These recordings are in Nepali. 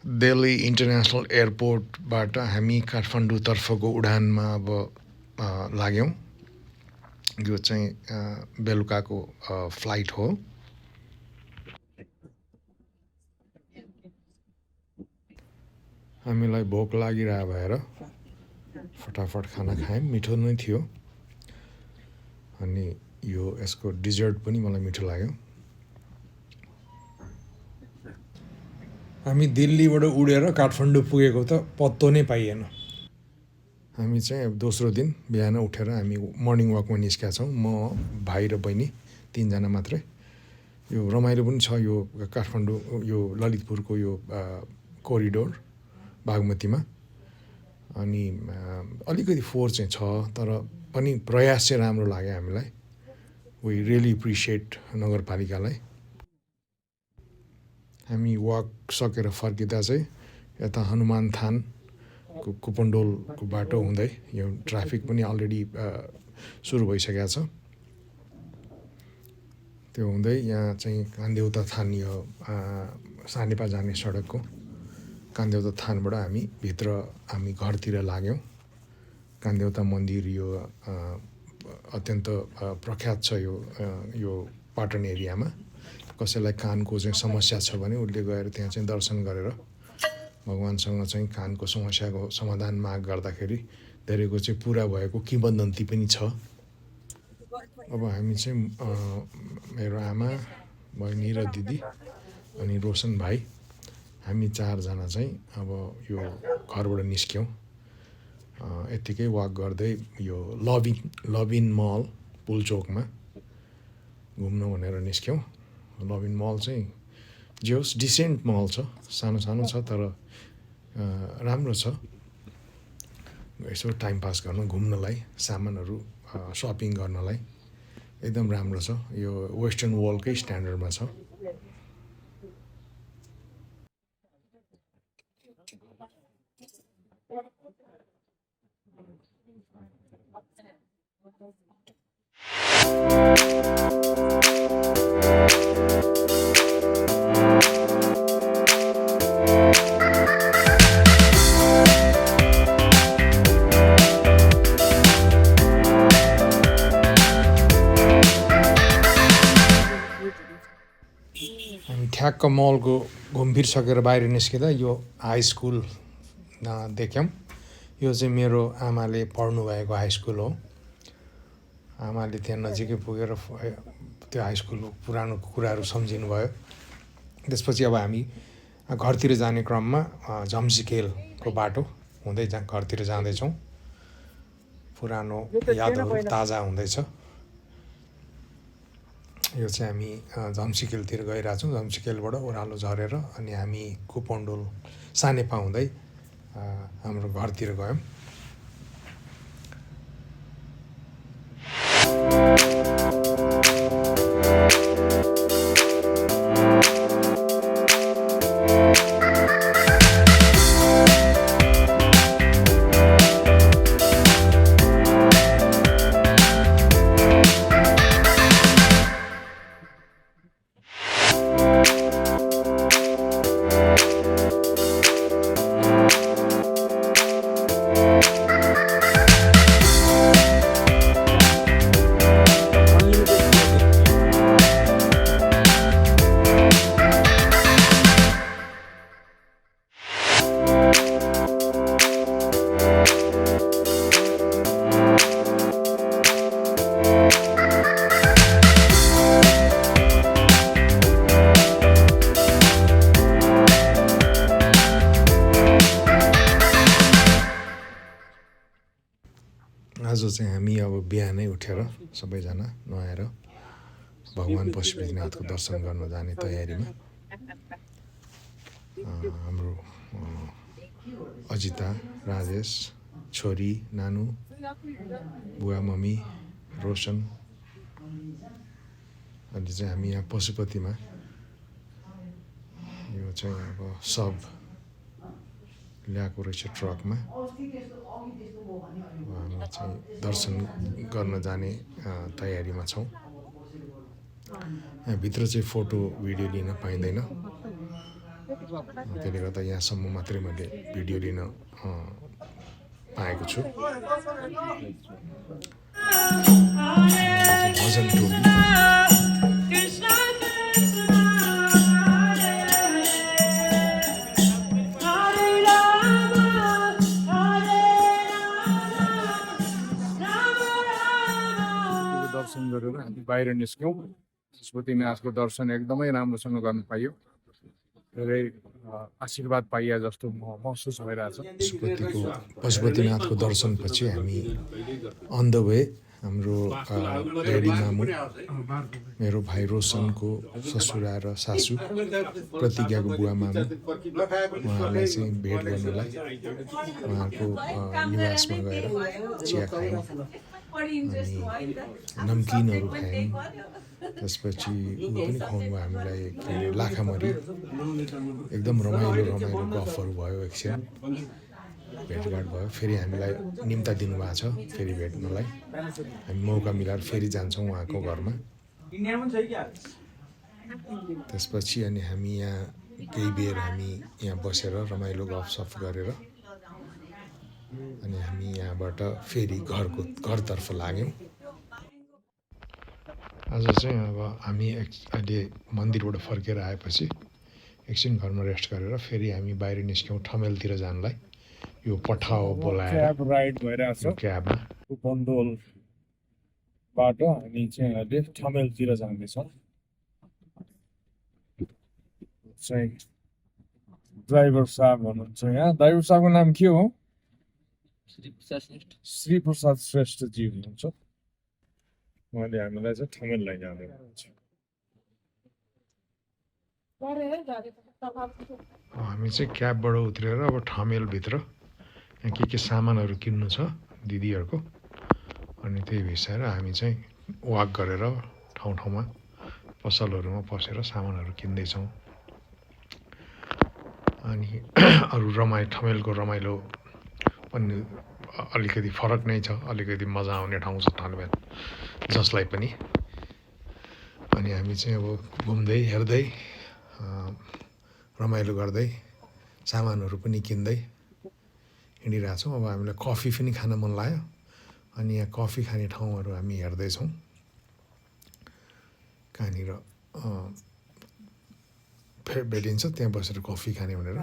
दिल्ली इन्टरनेसनल एयरपोर्टबाट हामी काठमाडौँतर्फको उडानमा अब लाग्यौँ। यो चाहिँ बेलुकाको फ्लाइट हो। हामीलाई भोक लागिरह भएर फटाफट खाना खायौँ। मिठो नै थियो अनि यो यसको डिजर्ट पनि मलाई मिठो लाग्यो। हामी दिल्लीबाट उडेर काठमाडौँ पुगेको त पत्तो नै पाइएन। हामी चाहिँ अब दोस्रो दिन बिहान उठेर हामी मर्निङ वाकमा निस्केका छौँ। म, भाइ र बहिनी 3 जना मात्रै। यो रमाइलो पनि छ यो काठमाडौँ यो ललितपुरको यो कोरिडोर बागमतीमा। अनि अलिकति फोहोर चाहिँ छ तर पनि प्रयास चाहिँ राम्रो लाग्यो हामीलाई। वी रियली एप्रिसिएट नगरपालिकालाई। हामी वाक सकेर फर्किँदा चाहिँ यता हनुमान थान कुपन्डोलको बाटो हुँदै यो ट्राफिक पनि अलरेडी सुरु भइसकेको छ। त्यो हुँदै यहाँ चाहिँ कान्देउता थान यो सानेपा जाने सडकको कान्देउता थानबाट हामी घरतिर लाग्यौँ। कान्देउता मन्दिर यो अत्यन्त प्रख्यात छ यो पाटन एरियामा। कसैलाई कानको चाहिँ समस्या छ भने उसले गएर त्यहाँ चाहिँ दर्शन गरेर भगवान्सँग चाहिँ कानको समस्याको समाधान माग गर्दाखेरि धेरैको चाहिँ पुरा भएको किंवदन्ती पनि छ। अब हामी चाहिँ मेरो आमा, बहिनी र दिदी अनि रोशन भाइ हामी 4 जना चाहिँ अब यो घरबाट निस्क्यौँ। यत्तिकै वाक गर्दै यो लभिन मल पुलचोकमा घुम्नु भनेर निस्क्यौँ। लभिन मल चाहिँ जे होस् डिसेन्ट मल छ, सानो सानो छ तर राम्रो छ। यसो टाइम पास गर्न घुम्नलाई, सामानहरू सपिङ गर्नलाई एकदम राम्रो छ। यो वेस्टर्न वर्ल्डकै स्ट्यान्डर्डमा छ। हामी ठ्याक्क मलको घुमफिरसकेर बाहिर निस्किँदा यो हाई स्कुल देख्यौँ। यो चाहिँ मेरो आमाले पढ्नुभएको हाई स्कुल हो। आमाले त्यहाँ नजिकै पुगेर त्यो हाई स्कुलको पुरानो कुराहरू सम्झिनुभयो। त्यसपछि अब हामी घरतिर जाने क्रममा झम्सिकेलको बाटो हुँदै घरतिर जाँदैछौँ। पुरानो यादहरू ताजा हुँदैछ। यो चाहिँ हामी झम्सिकेलतिर गइरहेछौँ। झम्सिकेलबाट ओह्रालो झरेर अनि हामी कुपन्डोल सानेपा हुँदै हाम्रो घरतिर गयौँ। आज चाहिँ हामी अब बिहानै उठेर सबैजना नुहाएर भगवान् पशुपतिनाथको दर्शन गर्न जाने तयारीमा। हाम्रो अजिता, राजेश, छोरी, नानु, बुवा, मम्मी, रोशन अनि चाहिँ हामी यहाँ पशुपतिमा यो चाहिँ अब सब ल्याएको रहेछ ट्रकमा। हामी चाहिँ दर्शन गर्न जाने तयारीमा छौँ। यहाँभित्र चाहिँ फोटो भिडियो लिन पाइँदैन। त्यसले गर्दा यहाँसम्म मात्रै मैले भिडियो लिन पाएको छु। भजन टोली दर्शन गरेर हामी बाहिर निस्क्यौँ। पशुपतिनाथको दर्शन एकदमै राम्रोसँग गर्न पाइयो। धेरै आशीर्वाद पाइए जस्तो महसुस भइरहेछ। पशुपतिनाथको दर्शनपछि हामी अन द वे हाम्रो ड्याडी मामु मेरो भाइ रोशनको ससुरा र सासू प्रतिज्ञाको बुवा मामु उहाँहरूलाई चाहिँ भेट गर्नलाई उहाँको निवासमा गएर चिया खायौँ अनि नम्किनहरू खायौँ। त्यसपछि ऊ पनि खुवाउनु भयो हामीलाई के अरे लाखामरी। एकदम रमाइलो गफहरू भयो, एकछिन भेटघाट भयो। फेरि हामीलाई निम्ता दिनुभएको छ फेरि भेट्नलाई। हामी मौका मिलाएर फेरि जान्छौँ उहाँको घरमा। त्यसपछि अनि हामी यहाँ केही बेर हामी यहाँ बसेर रमाइलो गफसफ गरेर अनि हामी यहाँबाट फेरि घरतर्फ लाग्यौँ। आज चाहिँ अब हामी अहिले मन्दिरबाट फर्केर आएपछि एकछिन घरमा रेस्ट गरेर फेरि हामी बाहिर निस्क्यौँ ठमेलतिर जानलाई। यो पठाओ बोलाएर क्याब राइड भइरहेछ क्याबमा बन्दोलबाट हामी चाहिँ अहिले ठमेलतिर जाँदैछौँ। चाहिँ ड्राइभर साहब हुनुहुन्छ यहाँ। ड्राइभर साहबको नाम के हो? श्री प्रसाद श्रेष्ठजी हुनुहुन्छ। उहाँले हामीलाई चाहिँ ठमेल लैजाँदै हुनुहुन्छ। हामी चाहिँ क्याबबाट उत्रेर अब ठमेलभित्र यहाँ के सामानहरू किन्नु छ दिदीहरूको, अनि त्यही विषयमा हामी चाहिँ वाक गरेर ठाउँमा पसलहरूमा पसेर सामानहरू किन्दैछौँ। अनि अरू ठमेलको रमाइलो पनि अलिकति फरक नै छ, अलिकति मजा आउने ठाउँ छ ठमेल जसलाई पनि। अनि हामी चाहिँ अब घुम्दै हेर्दै रमाइलो गर्दै सामानहरू पनि किन्दै हिँडिरहेछौँ। अब हामीलाई कफी पनि खान मन लाग्यो अनि यहाँ कफी खाने ठाउँहरू हामी हेर्दैछौँ कहाँनिर भेटिन्छ त्यहाँ बसेर कफी खाने भनेर।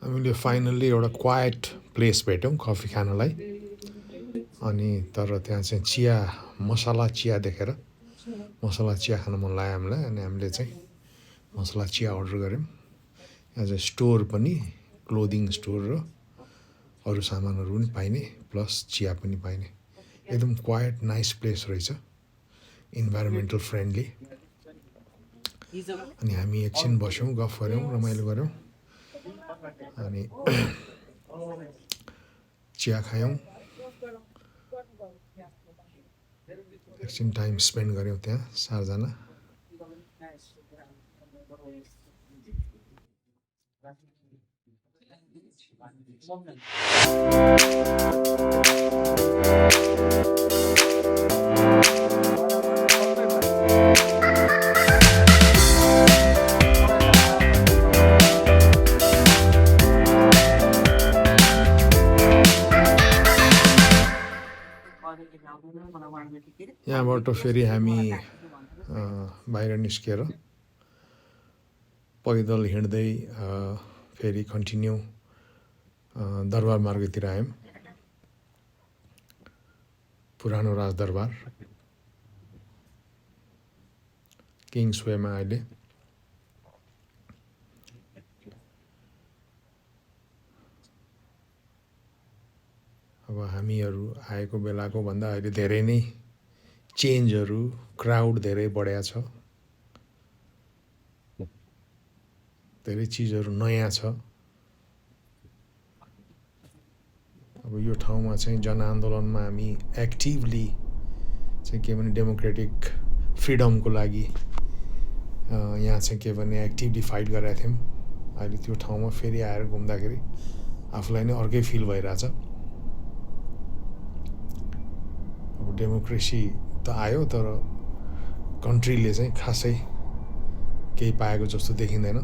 हामीले फाइनल्ली एउटा क्वाइट प्लेस भेट्यौँ कफी खानलाई। अनि तर त्यहाँ चाहिँ मसला चिया देखेर मसला चिया खान मन लाग्यो हामीलाई। अनि हामीले चाहिँ मसला चिया अर्डर गऱ्यौँ। यहाँ चाहिँ स्टोर पनि, क्लोदिङ स्टोर र अरू सामानहरू पनि पाइने प्लस चिया पनि पाइने एकदम क्वाइट नाइस प्लेस रहेछ, इन्भाइरोमेन्टल फ्रेन्डली। अनि हामी एकछिन बस्यौँ, गफ गऱ्यौँ, रमाइलो गऱ्यौँ अनि चिया खायौँ, एकछिन टाइम स्पेन्ड गऱ्यौँ त्यहाँ 4 जना। यहाँबाट फेरि हामी बाहिर निस्केर पैदल हिँड्दै फेरि कन्टिन्यू दरबार मार्गतिर आयौँ। पुरानो राजदरबार किङ्सवेमा अहिले। अब हामीहरू आएको बेलाको भन्दा अहिले धेरै नै चेन्जहरू, क्राउड धेरै बढेको छ, धेरै चिजहरू नयाँ छ। अब यो ठाउँमा चाहिँ जनआन्दोलनमा हामी एक्टिभली चाहिँ के भने डेमोक्रेटिक फ्रिडमको लागि यहाँ चाहिँ के भने एक्टिभली फाइट गरेका थियौँ। अहिले त्यो ठाउँमा फेरि आएर घुम्दाखेरि आफूलाई नै अर्कै फिल भइरहेछ। अब डेमोक्रेसी त आयो तर कन्ट्रीले चाहिँ खासै केही पाएको जस्तो देखिँदैन।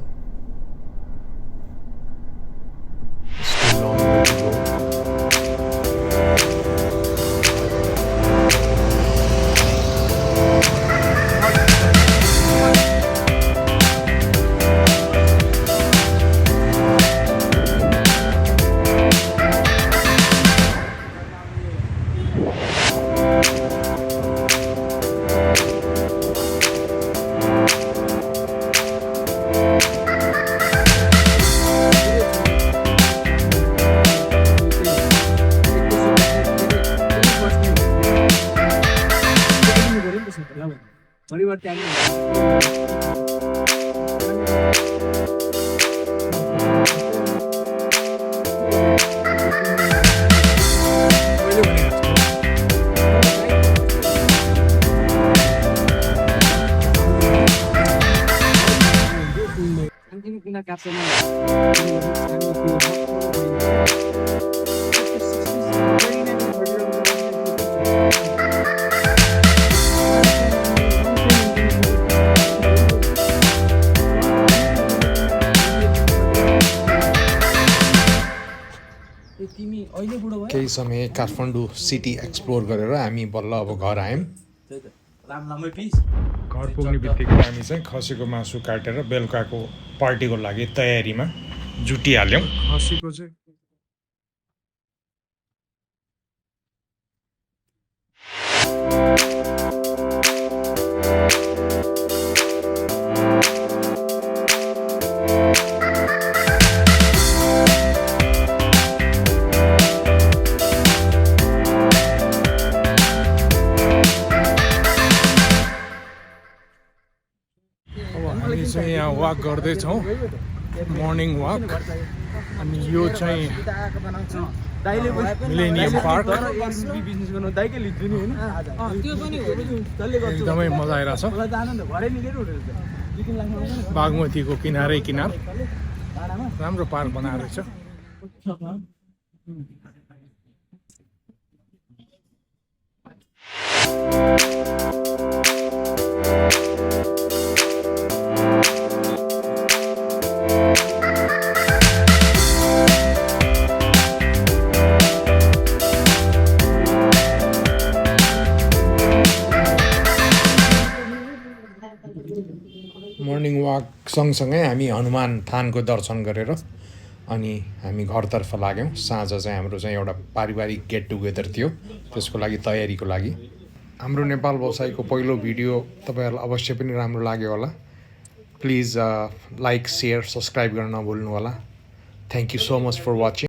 केही समय काठमाडौँ सिटी एक्सप्लोर गरेर हामी बल्ल अब घर आयौँ। घर पुग्ने बित्तिकै हामी चाहिँ खसीको मासु काटेर बेलुकाको पार्टीको लागि तयारीमा जुटिहाल्यौँ। खसीको चाहिँ यहाँ वाक गर्दैछौँ, मर्निङ वाक। अनि यो चाहिँ मिलेनियम पार्क एकदमै मजा आइरहेछ। बागमतीको किनारै किनार राम्रो पार्क बनाएर रहेछ। मर्निङ वाक सँगसँगै हामी हनुमान थानको दर्शन गरेर अनि हामी घरतर्फ लाग्यौँ। साँझ चाहिँ हाम्रो चाहिँ एउटा पारिवारिक गेट टुगेदर थियो, त्यसको लागि तयारीको लागि। हाम्रो नेपाल बसाइको पहिलो भिडियो तपाईँहरूलाई अवश्य पनि राम्रो लाग्यो होला। प्लिज लाइक, सेयर, सब्सक्राइब गर्न नभुल्नु होला। Thank you so much for watching.